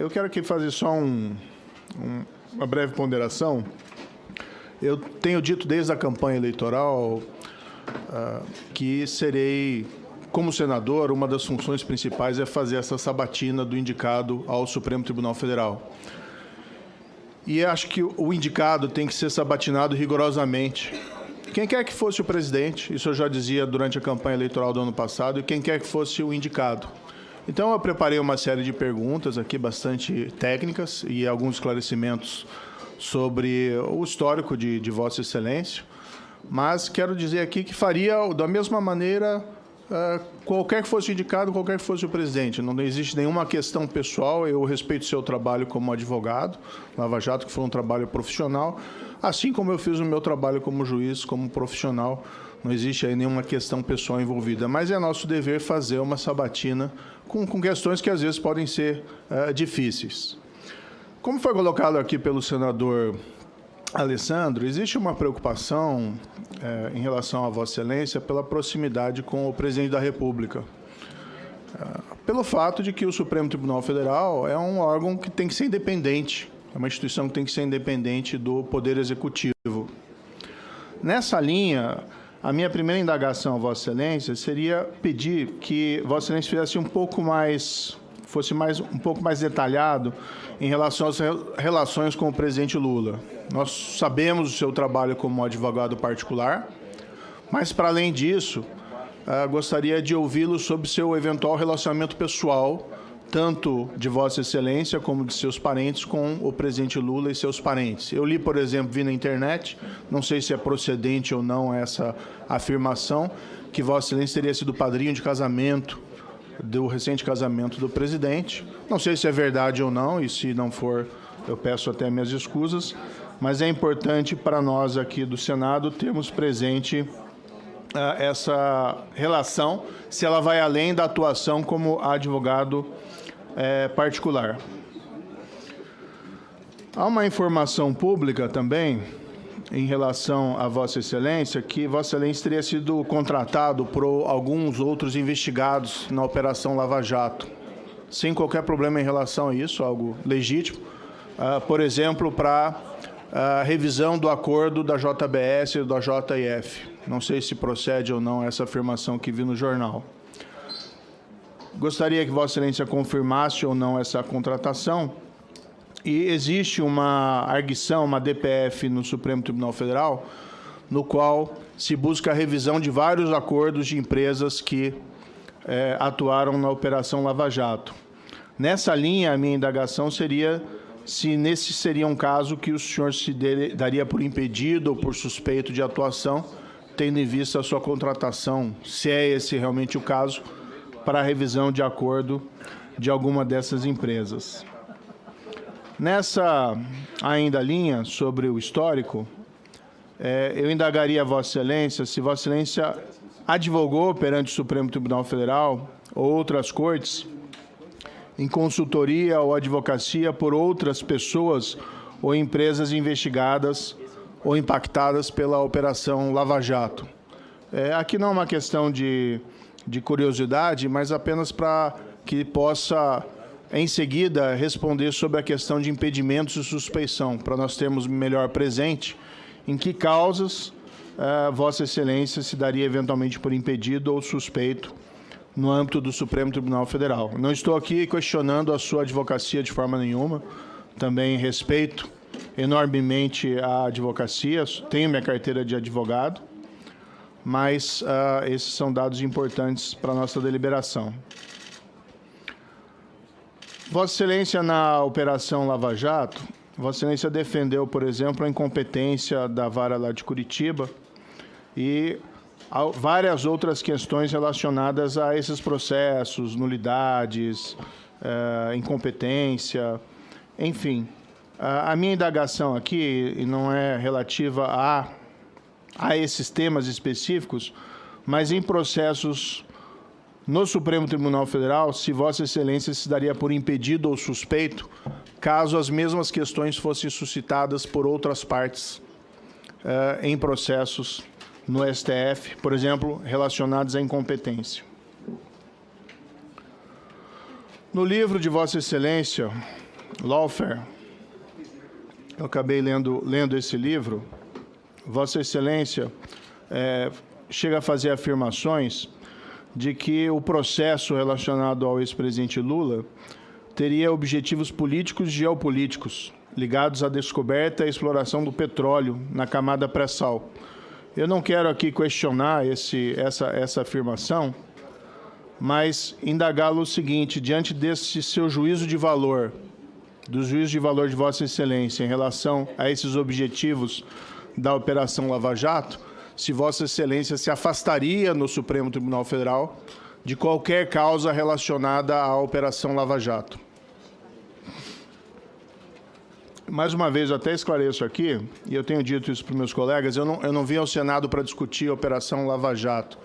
Eu quero aqui fazer só uma breve ponderação. Eu tenho dito desde a campanha eleitoral que serei, como senador, uma das funções principais é fazer essa sabatina do indicado ao Supremo Tribunal Federal. E acho que o indicado tem que ser sabatinado rigorosamente. Quem quer que fosse o presidente, isso eu já dizia durante a campanha eleitoral do ano passado, e quem quer que fosse o indicado. Então, eu preparei uma série de perguntas aqui, bastante técnicas, e alguns esclarecimentos sobre o histórico de Vossa Excelência, mas quero dizer aqui que faria da mesma maneira qualquer que fosse o indicado, qualquer que fosse o presidente. Não existe nenhuma questão pessoal, eu respeito o seu trabalho como advogado, Lava Jato, que foi um trabalho profissional, assim como eu fiz o meu trabalho como juiz, como profissional. Não existe aí nenhuma questão pessoal envolvida, mas é nosso dever fazer uma sabatina com questões que às vezes podem ser difíceis. Como foi colocado aqui pelo senador Alessandro, existe uma preocupação em relação a Vossa Excelência pela proximidade com o presidente da República. Pelo fato de que o Supremo Tribunal Federal é um órgão que tem que ser independente, é uma instituição que tem que ser independente do Poder Executivo. Nessa linha, a minha primeira indagação a Vossa Excelência seria pedir que Vossa Excelência fizesse fosse um pouco mais detalhado em relação às relações com o presidente Lula. Nós sabemos o seu trabalho como advogado particular, mas, para além disso, gostaria de ouvi-lo sobre seu eventual relacionamento pessoal, tanto de Vossa Excelência como de seus parentes, com o presidente Lula e seus parentes. Eu li, por exemplo, vi na internet, não sei se é procedente ou não essa afirmação, que Vossa Excelência teria sido padrinho de casamento do recente casamento do presidente. Não sei se é verdade ou não, e se não for, eu peço até minhas escusas, mas é importante para nós aqui do Senado termos presente essa relação, se ela vai além da atuação como advogado particular. Há uma informação pública também em relação a Vossa Excelência, que Vossa Excelência teria sido contratado por alguns outros investigados na Operação Lava Jato, sem qualquer problema em relação a isso, algo legítimo, por exemplo, para a revisão do acordo da JBS e da JF. Não sei se procede ou não essa afirmação que vi no jornal. Gostaria que Vossa Excelência confirmasse ou não essa contratação. E existe uma arguição, uma DPF no Supremo Tribunal Federal, no qual se busca a revisão de vários acordos de empresas que atuaram na Operação Lava Jato. Nessa linha, a minha indagação seria se nesse seria um caso que o senhor se daria por impedido ou por suspeito de atuação, tendo em vista a sua contratação, se é esse realmente o caso, para a revisão de acordo de alguma dessas empresas. Nessa ainda linha sobre o histórico, eu indagaria a Vossa Excelência se Vossa Excelência advogou perante o Supremo Tribunal Federal ou outras cortes em consultoria ou advocacia por outras pessoas ou empresas investigadas ou impactadas pela Operação Lava Jato. Aqui não é uma questão de curiosidade, mas apenas para que possa, em seguida, responder sobre a questão de impedimentos e suspeição, para nós termos melhor presente em que causas Vossa Excelência se daria eventualmente por impedido ou suspeito no âmbito do Supremo Tribunal Federal. Não estou aqui questionando a sua advocacia de forma nenhuma, também respeito enormemente a advocacia, tenho minha carteira de advogado, mas esses são dados importantes para a nossa deliberação. Vossa Excelência, na Operação Lava Jato, Vossa Excelência defendeu, por exemplo, a incompetência da vara lá de Curitiba e várias outras questões relacionadas a esses processos, nulidades, incompetência, enfim. A minha indagação aqui não é relativa a esses temas específicos, mas em processos no Supremo Tribunal Federal, se Vossa Excelência se daria por impedido ou suspeito, caso as mesmas questões fossem suscitadas por outras partes em processos no STF, por exemplo, relacionados à incompetência. No livro de Vossa Excelência, Lawfare, eu acabei lendo esse livro, Vossa Excelência chega a fazer afirmações de que o processo relacionado ao ex-presidente Lula teria objetivos políticos e geopolíticos, ligados à descoberta e exploração do petróleo na camada pré-sal. Eu não quero aqui questionar essa afirmação, mas indagá-lo o seguinte: diante desse seu juízo de valor, do juízo de valor de Vossa Excelência em relação a esses objetivos da Operação Lava Jato, se Vossa Excelência se afastaria no Supremo Tribunal Federal de qualquer causa relacionada à Operação Lava Jato. Mais uma vez, eu até esclareço aqui, e eu tenho dito isso para os meus colegas, eu não vim ao Senado para discutir a Operação Lava Jato.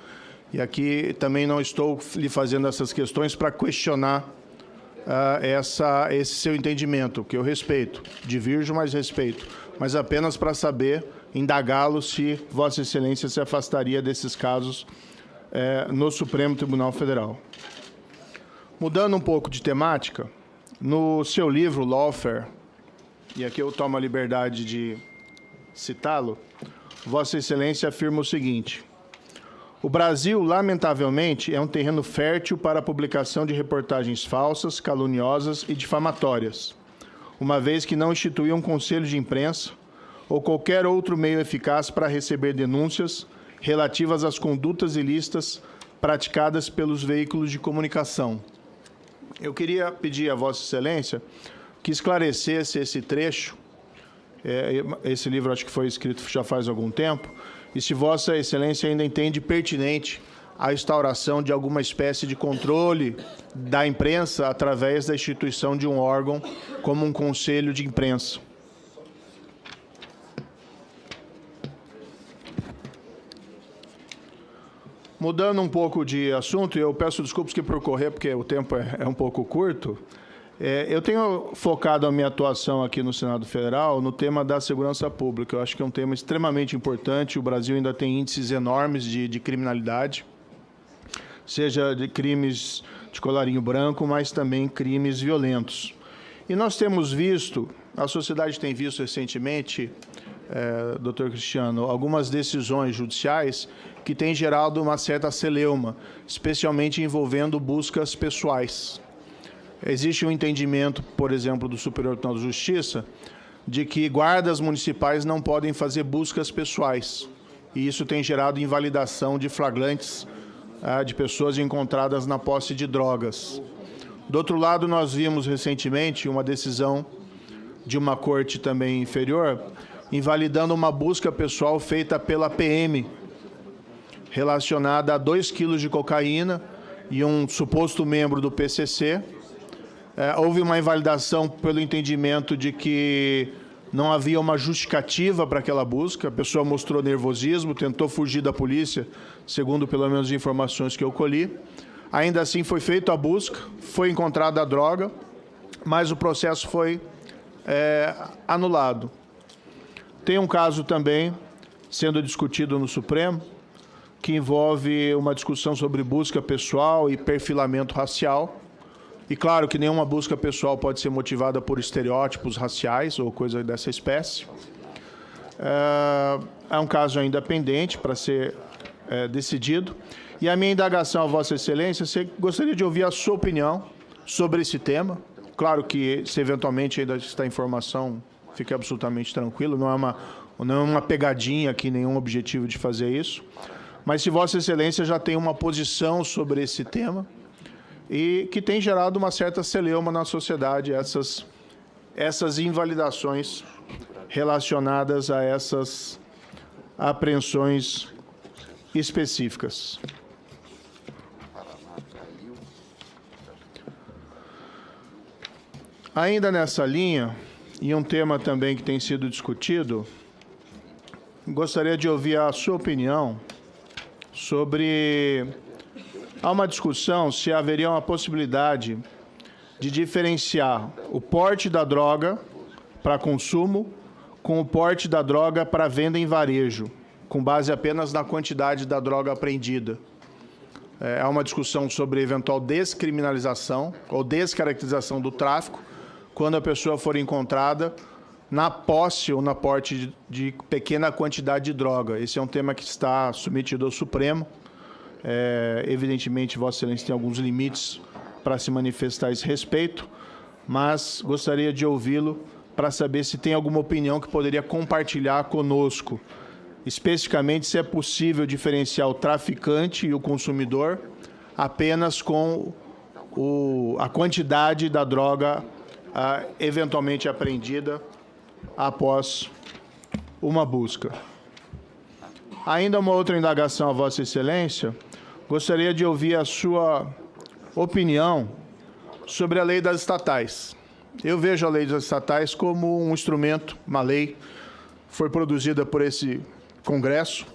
E aqui também não estou lhe fazendo essas questões para questionar esse seu entendimento, que eu respeito, divirjo, mas respeito, mas apenas para saber, indagá-lo se Vossa Excelência se afastaria desses casos no Supremo Tribunal Federal. Mudando um pouco de temática, no seu livro, Lawfare, e aqui eu tomo a liberdade de citá-lo, Vossa Excelência afirma o seguinte: o Brasil, lamentavelmente, é um terreno fértil para a publicação de reportagens falsas, caluniosas e difamatórias, uma vez que não instituiu um conselho de imprensa ou qualquer outro meio eficaz para receber denúncias relativas às condutas ilícitas praticadas pelos veículos de comunicação. Eu queria pedir a Vossa Excelência que esclarecesse esse trecho. Esse livro acho que foi escrito já faz algum tempo, e se Vossa Excelência ainda entende pertinente a instauração de alguma espécie de controle da imprensa através da instituição de um órgão como um conselho de imprensa. Mudando um pouco de assunto, e eu peço desculpas que por correr, porque o tempo é um pouco curto, eu tenho focado a minha atuação aqui no Senado Federal no tema da segurança pública. Eu acho que é um tema extremamente importante. O Brasil ainda tem índices enormes de criminalidade, seja de crimes de colarinho branco, mas também crimes violentos. E nós temos visto, a sociedade tem visto recentemente, doutor Cristiano, algumas decisões judiciais que têm gerado uma certa celeuma, especialmente envolvendo buscas pessoais. Existe um entendimento, por exemplo, do Superior Tribunal de Justiça, de que guardas municipais não podem fazer buscas pessoais. E isso tem gerado invalidação de flagrantes de pessoas encontradas na posse de drogas. Do outro lado, nós vimos recentemente uma decisão de uma corte também inferior, invalidando uma busca pessoal feita pela PM, relacionada a 2 quilos de cocaína e um suposto membro do PCC. Houve uma invalidação pelo entendimento de que não havia uma justificativa para aquela busca. A pessoa mostrou nervosismo, tentou fugir da polícia, segundo pelo menos as informações que eu colhi. Ainda assim foi feita a busca, foi encontrada a droga, mas o processo foi anulado. Tem um caso também sendo discutido no Supremo, que envolve uma discussão sobre busca pessoal e perfilamento racial. E claro que nenhuma busca pessoal pode ser motivada por estereótipos raciais ou coisa dessa espécie. É um caso ainda pendente para ser decidido. E a minha indagação a Vossa Excelência, gostaria de ouvir a sua opinião sobre esse tema. Claro que, se eventualmente ainda está informação, fique absolutamente tranquilo, não é uma pegadinha aqui, nenhum objetivo de fazer isso. Mas se Vossa Excelência já tem uma posição sobre esse tema, e que tem gerado uma certa celeuma na sociedade, essas invalidações relacionadas a essas apreensões específicas. Ainda nessa linha, e um tema também que tem sido discutido, gostaria de ouvir a sua opinião sobre... Há uma discussão se haveria uma possibilidade de diferenciar o porte da droga para consumo com o porte da droga para venda em varejo, com base apenas na quantidade da droga apreendida. há uma discussão sobre eventual descriminalização ou descaracterização do tráfico quando a pessoa for encontrada na posse ou na porte de pequena quantidade de droga. Esse é um tema que está submetido ao Supremo. Evidentemente, Vossa Excelência tem alguns limites para se manifestar a esse respeito, mas gostaria de ouvi-lo para saber se tem alguma opinião que poderia compartilhar conosco, especificamente se é possível diferenciar o traficante e o consumidor apenas com a quantidade da droga eventualmente apreendida após uma busca. Ainda uma outra indagação a Vossa Excelência, gostaria de ouvir a sua opinião sobre a lei das estatais. Eu vejo a lei das estatais como um instrumento, uma lei, foi produzida por esse Congresso,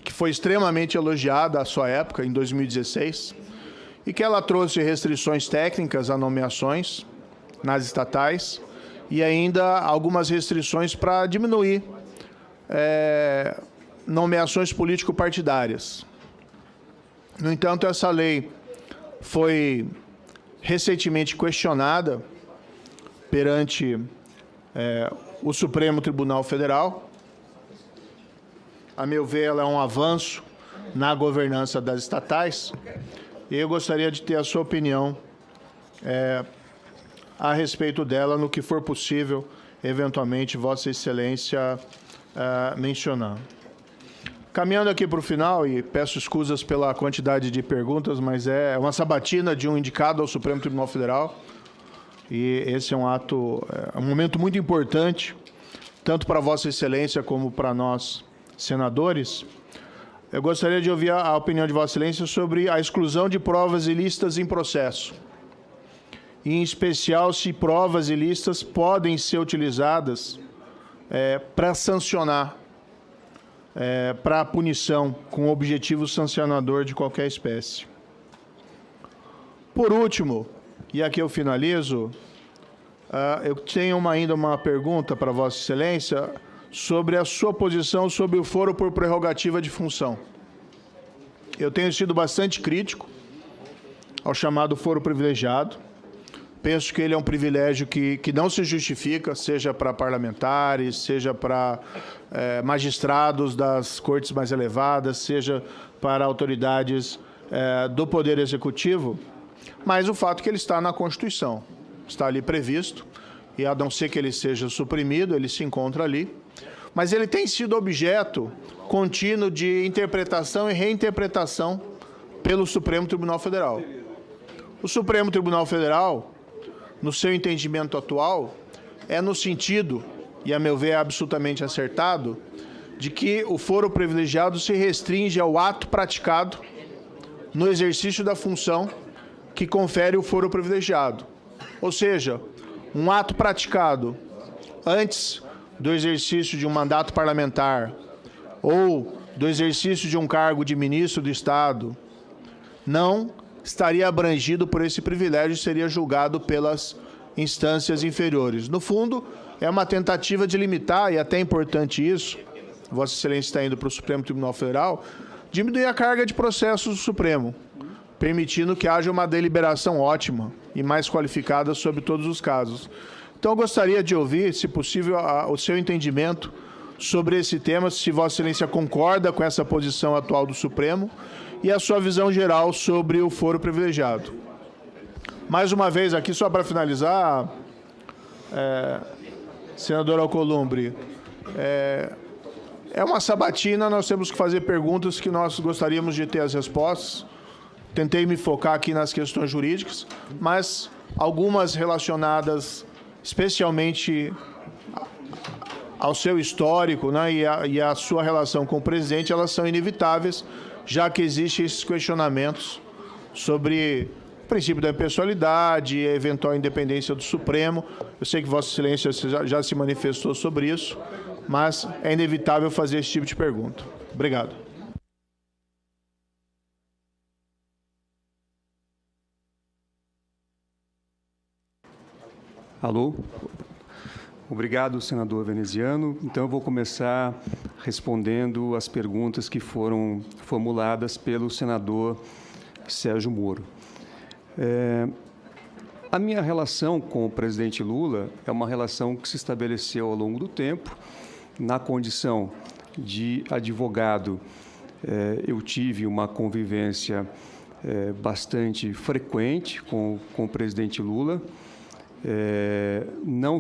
que foi extremamente elogiada à sua época, em 2016, e que ela trouxe restrições técnicas a nomeações nas estatais e ainda algumas restrições para diminuir nomeações político-partidárias. No entanto, essa lei foi recentemente questionada perante o Supremo Tribunal Federal. A meu ver, ela é um avanço na governança das estatais e eu gostaria de ter a sua opinião a respeito dela, no que for possível, eventualmente, Vossa Excelência mencionar. Caminhando aqui para o final, e peço escusas pela quantidade de perguntas, mas é uma sabatina de um indicado ao Supremo Tribunal Federal, e esse é um momento muito importante, tanto para Vossa Excelência como para nós, senadores. Eu gostaria de ouvir a opinião de Vossa Excelência sobre a exclusão de provas ilícitas em processo, e, em especial, se provas ilícitas podem ser utilizadas para sancionar, para a punição, com o objetivo sancionador de qualquer espécie. Por último, e aqui eu finalizo, eu tenho ainda uma pergunta para Vossa Excelência sobre a sua posição sobre o foro por prerrogativa de função. Eu tenho sido bastante crítico ao chamado foro privilegiado. Penso que ele é um privilégio que não se justifica, seja para parlamentares, seja para magistrados das cortes mais elevadas, seja para autoridades do Poder Executivo, mas o fato é que ele está na Constituição, está ali previsto, e a não ser que ele seja suprimido, ele se encontra ali, mas ele tem sido objeto contínuo de interpretação e reinterpretação pelo Supremo Tribunal Federal. O Supremo Tribunal Federal, no seu entendimento atual, é no sentido, e a meu ver é absolutamente acertado, de que o foro privilegiado se restringe ao ato praticado no exercício da função que confere o foro privilegiado. Ou seja, um ato praticado antes do exercício de um mandato parlamentar ou do exercício de um cargo de ministro do Estado não estaria abrangido por esse privilégio e seria julgado pelas instâncias inferiores. No fundo, é uma tentativa de limitar, e até é importante isso, Vossa Excelência está indo para o Supremo Tribunal Federal, diminuir a carga de processos do Supremo, permitindo que haja uma deliberação ótima e mais qualificada sobre todos os casos. Então, eu gostaria de ouvir, se possível, o seu entendimento sobre esse tema, se Vossa Excelência concorda com essa posição atual do Supremo e a sua visão geral sobre o foro privilegiado. Mais uma vez, aqui, só para finalizar, senador Alcolumbre, é uma sabatina, nós temos que fazer perguntas que nós gostaríamos de ter as respostas. Tentei me focar aqui nas questões jurídicas, mas algumas relacionadas especialmente ao seu histórico, né, e a sua relação com o presidente, elas são inevitáveis, já que existem esses questionamentos sobre o princípio da impessoalidade e a eventual independência do Supremo. Eu sei que Vossa Excelência já se manifestou sobre isso, mas é inevitável fazer esse tipo de pergunta. Obrigado. Alô? Obrigado, senador veneziano. Então, eu vou começar respondendo as perguntas que foram formuladas pelo senador Sérgio Moro. A minha relação com o presidente Lula é uma relação que se estabeleceu ao longo do tempo. Na condição de advogado, eu tive uma convivência bastante frequente com o presidente Lula. Não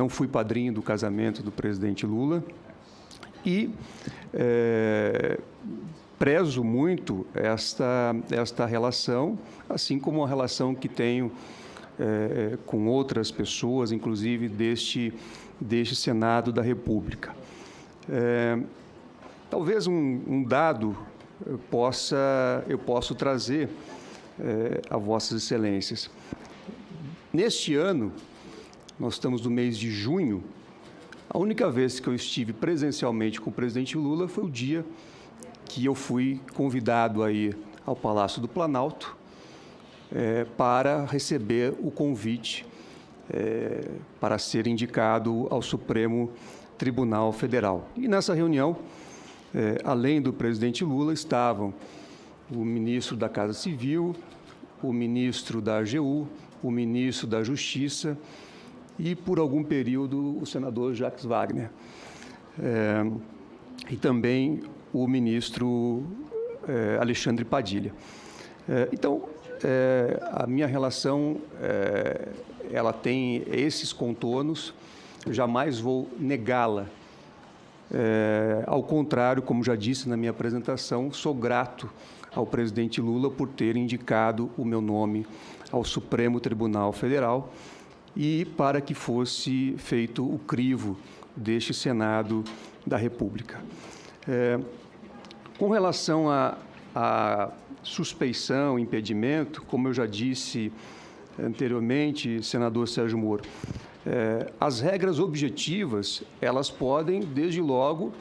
fui padrinho do casamento do presidente Lula e prezo muito esta relação, assim como a relação que tenho com outras pessoas, inclusive deste Senado da República. Talvez um dado eu posso trazer a Vossas Excelências. Neste ano, nós estamos no mês de junho, a única vez que eu estive presencialmente com o presidente Lula foi o dia que eu fui convidado a ir ao Palácio do Planalto para receber o convite para ser indicado ao Supremo Tribunal Federal. E nessa reunião, além do presidente Lula, estavam o ministro da Casa Civil, o ministro da AGU, o ministro da Justiça e, por algum período, o senador Jacques Wagner. E também o ministro Alexandre Padilha. Então, a minha relação, ela tem esses contornos, eu jamais vou negá-la. Ao contrário, como já disse na minha apresentação, sou grato ao presidente Lula por ter indicado o meu nome ao Supremo Tribunal Federal e para que fosse feito o crivo deste Senado da República. Com relação à suspeição, impedimento, como eu já disse anteriormente, senador Sérgio Moro, as regras objetivas, elas podem, desde logo,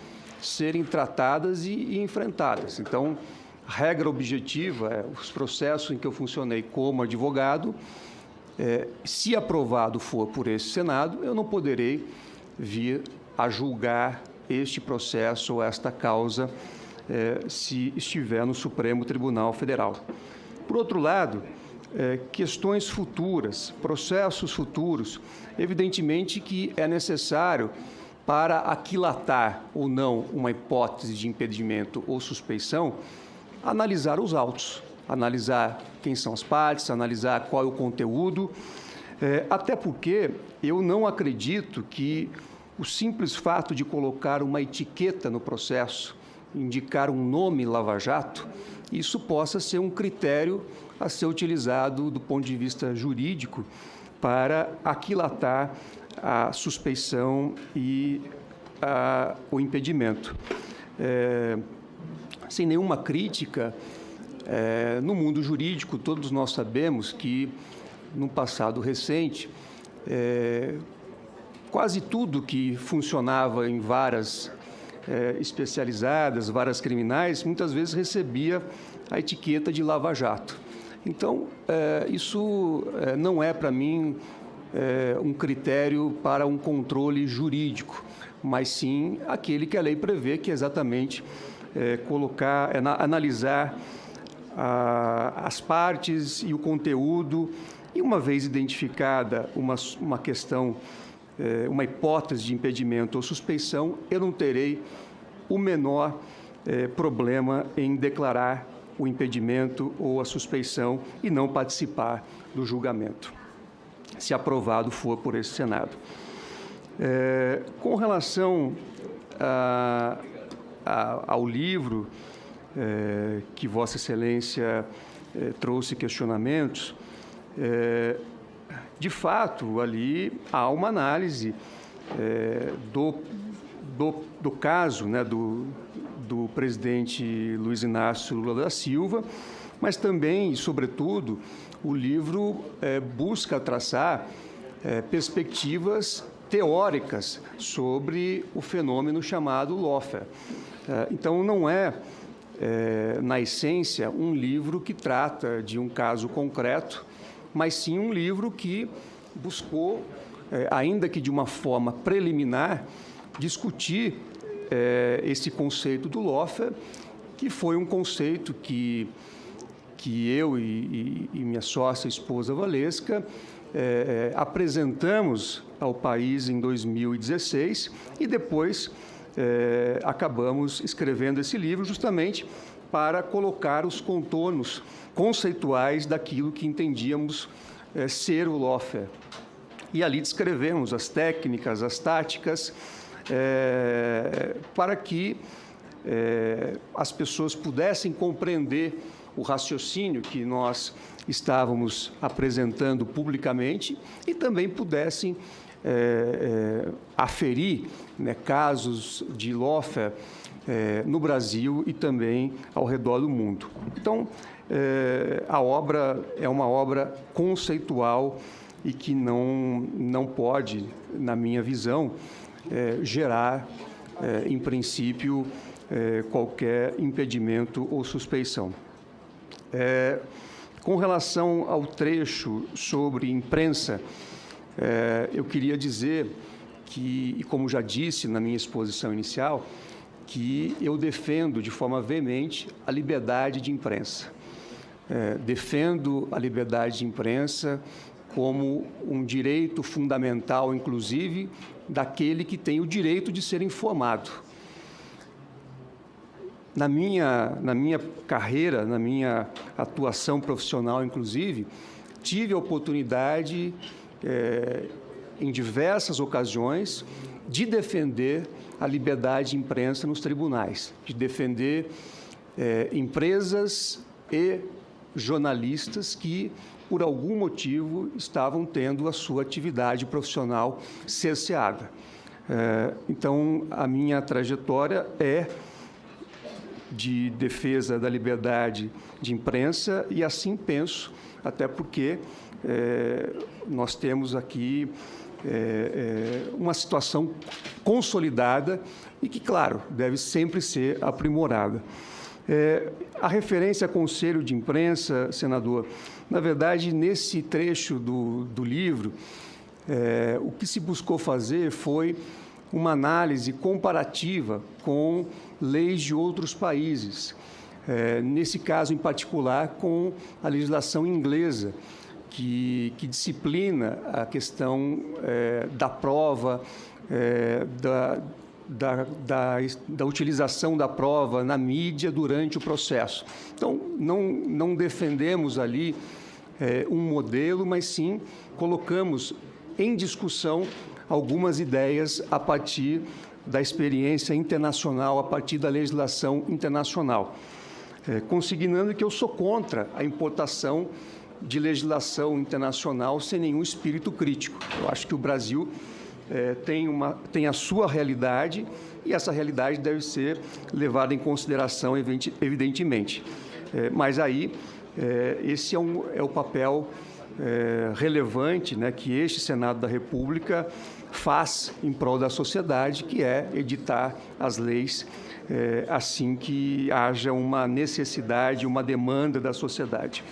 serem tratadas e enfrentadas. Então, a regra objetiva, os processos em que eu funcionei como advogado, se aprovado for por esse Senado, eu não poderei vir a julgar este processo ou esta causa se estiver no Supremo Tribunal Federal. Por outro lado, questões futuras, processos futuros, evidentemente que é necessário, para aquilatar ou não uma hipótese de impedimento ou suspeição, analisar os autos, analisar quem são as partes, analisar qual é o conteúdo, até porque eu não acredito que o simples fato de colocar uma etiqueta no processo, indicar um nome Lava Jato, isso possa ser um critério a ser utilizado do ponto de vista jurídico para aquilatar a suspeição e o impedimento. Sem nenhuma crítica, no mundo jurídico, todos nós sabemos que, no passado recente, quase tudo que funcionava em varas especializadas, varas criminais, muitas vezes recebia a etiqueta de Lava Jato. Então, isso não é, para mim, um critério para um controle jurídico, mas sim aquele que a lei prevê, que é exatamente analisar as partes e o conteúdo, e uma vez identificada uma questão, uma hipótese de impedimento ou suspeição, eu não terei o menor problema em declarar o impedimento ou a suspeição e não participar do julgamento, se aprovado for por esse Senado. Com relação ao livro que Vossa Excelência trouxe questionamentos, de fato, ali há uma análise do caso, né, do presidente Luiz Inácio Lula da Silva, mas também, e sobretudo, o livro busca traçar perspectivas teóricas sobre o fenômeno chamado lawfare. Então, não na essência, um livro que trata de um caso concreto, mas sim um livro que buscou, ainda que de uma forma preliminar, discutir esse conceito do lawfare, que foi um conceito que que eu e minha sócia, esposa Valesca, apresentamos ao país em 2016 e depois acabamos escrevendo esse livro justamente para colocar os contornos conceituais daquilo que entendíamos ser o lawfare. E ali descrevemos as técnicas, as táticas, para que as pessoas pudessem compreender o raciocínio que nós estávamos apresentando publicamente e também pudessem aferir, né, casos de lawfare no Brasil e também ao redor do mundo. Então, a obra é uma obra conceitual e que não pode, na minha visão, gerar, em princípio, qualquer impedimento ou suspeição. Com relação ao trecho sobre imprensa, eu queria dizer que, e como já disse na minha exposição inicial, que eu defendo de forma veemente a liberdade de imprensa. Defendo a liberdade de imprensa como um direito fundamental, inclusive, daquele que tem o direito de ser informado. Na minha carreira, na minha atuação profissional, inclusive, tive a oportunidade, em diversas ocasiões, de defender a liberdade de imprensa nos tribunais, de defender empresas e jornalistas que, por algum motivo, estavam tendo a sua atividade profissional cerceada. Então, a minha trajetória é de defesa da liberdade de imprensa e assim penso, até porque nós temos aqui uma situação consolidada e que, claro, deve sempre ser aprimorada. A referência a conselho de imprensa, senador, na verdade, nesse trecho do livro, o que se buscou fazer foi uma análise comparativa com leis de outros países, nesse caso em particular com a legislação inglesa, que disciplina a questão da prova, da utilização da prova na mídia durante o processo. Então, não defendemos ali um modelo, mas sim colocamos em discussão algumas ideias a partir da experiência internacional, a partir da legislação internacional, consignando que eu sou contra a importação de legislação internacional sem nenhum espírito crítico. Eu acho que o Brasil tem a sua realidade e essa realidade deve ser levada em consideração, evidentemente. Mas aí, esse é o papel relevante, né, que este Senado da República faz em prol da sociedade, que é editar as leis assim que haja uma necessidade, uma demanda da sociedade.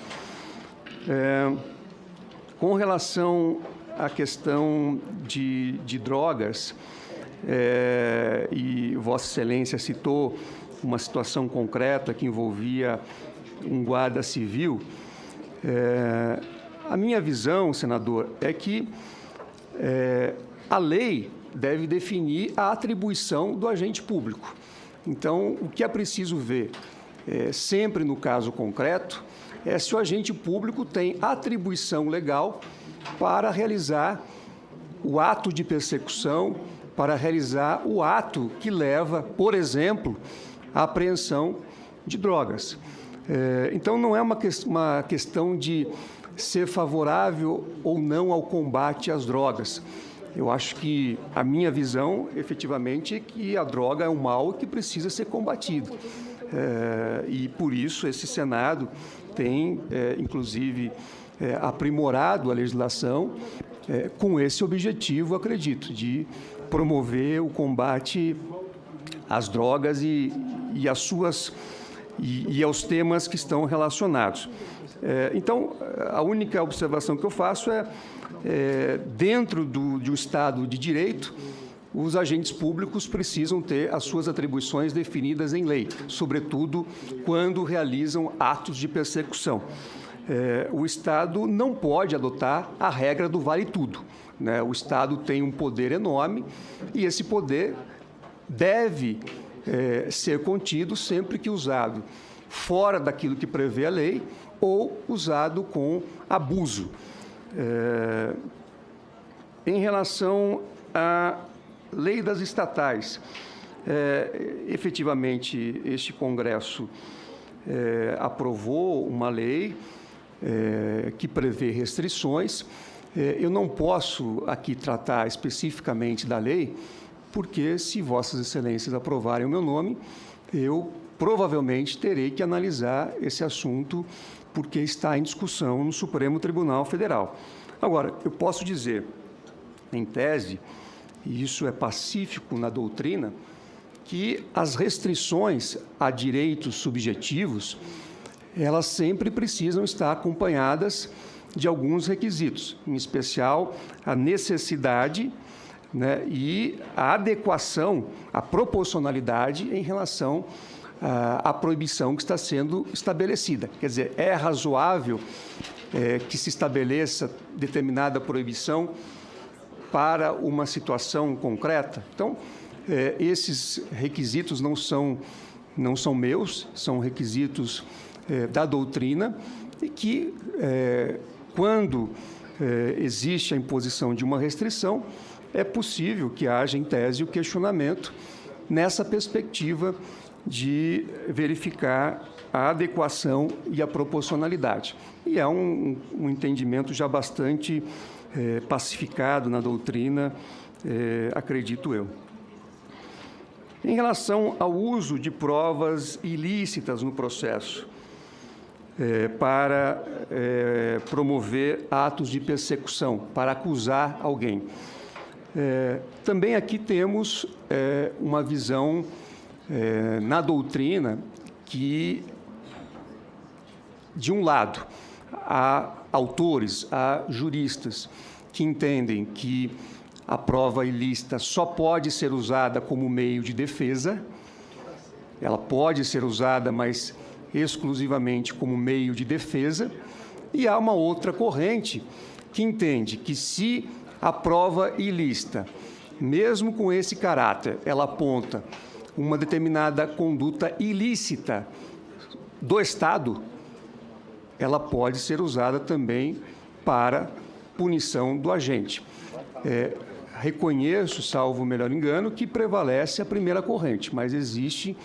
Com relação à questão de drogas, e Vossa Excelência citou uma situação concreta que envolvia um guarda civil, a minha visão, senador, é que a lei deve definir a atribuição do agente público. Então, o que é preciso ver, sempre no caso concreto, é se o agente público tem atribuição legal para realizar o ato de persecução, para realizar o ato que leva, por exemplo, à apreensão de drogas. Então, não é uma questão de ser favorável ou não ao combate às drogas. Eu acho que a minha visão, efetivamente, é que a droga é um mal que precisa ser combatido. E, por isso, esse Senado tem, inclusive, aprimorado a legislação com esse objetivo, acredito, de promover o combate às drogas e aos temas que estão relacionados. Então, a única observação que eu faço dentro de um Estado de Direito, os agentes públicos precisam ter as suas atribuições definidas em lei, sobretudo quando realizam atos de persecução. O Estado não pode adotar a regra do vale tudo, né? O Estado tem um poder enorme e esse poder deve ser contido sempre que usado fora daquilo que prevê a lei ou usado com abuso. Em relação à lei das estatais, efetivamente, este Congresso aprovou uma lei que prevê restrições. Eu não posso aqui tratar especificamente da lei, porque se Vossas Excelências aprovarem o meu nome, eu provavelmente terei que analisar esse assunto, porque está em discussão no Supremo Tribunal Federal. Agora, eu posso dizer, em tese, e isso é pacífico na doutrina, que as restrições a direitos subjetivos, elas sempre precisam estar acompanhadas de alguns requisitos, em especial a necessidade, né, e a adequação, a proporcionalidade em relação à proibição que está sendo estabelecida. Quer dizer, é razoável que se estabeleça determinada proibição para uma situação concreta? Então, esses requisitos não são meus, são requisitos da doutrina e que, quando existe a imposição de uma restrição, é possível que haja, em tese, o questionamento nessa perspectiva de verificar a adequação e a proporcionalidade. E é um entendimento já bastante pacificado na doutrina, acredito eu. Em relação ao uso de provas ilícitas no processo para promover atos de persecução, para acusar alguém, também aqui temos uma visão na doutrina que, de um lado, há autores, há juristas que entendem que a prova ilícita só pode ser usada como meio de defesa, ela pode ser usada, mas exclusivamente como meio de defesa, e há uma outra corrente que entende que se a prova ilícita, mesmo com esse caráter, ela aponta uma determinada conduta ilícita do Estado, ela pode ser usada também para punição do agente. Reconheço, salvo o melhor engano, que prevalece a primeira corrente, mas existem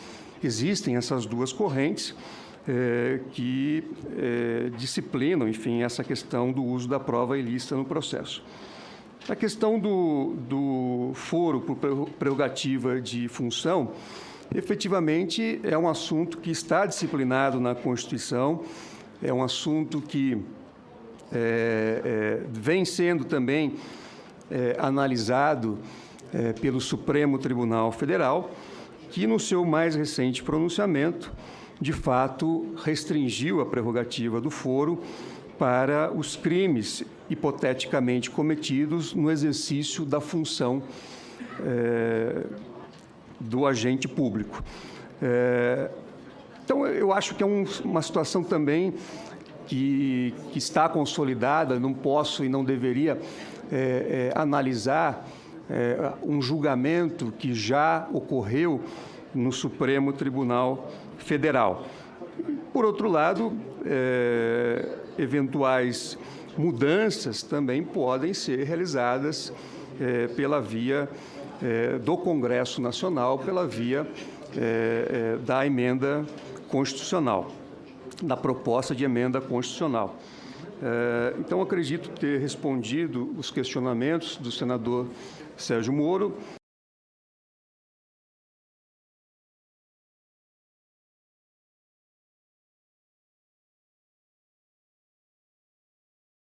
essas duas correntes que disciplinam, enfim, essa questão do uso da prova ilícita no processo. A questão do foro por prerrogativa de função, efetivamente, é um assunto que está disciplinado na Constituição, é um assunto que vem sendo também analisado pelo Supremo Tribunal Federal, que, no seu mais recente pronunciamento, de fato, restringiu a prerrogativa do foro para os crimes hipoteticamente cometidos no exercício da função do agente público. Então, eu acho que é uma situação também que está consolidada, não posso e não deveria analisar um julgamento que já ocorreu no Supremo Tribunal Federal. Por outro lado, eventuais mudanças também podem ser realizadas pela via do Congresso Nacional, pela via da emenda constitucional, da proposta de emenda constitucional. Então, acredito ter respondido os questionamentos do senador Sérgio Moro.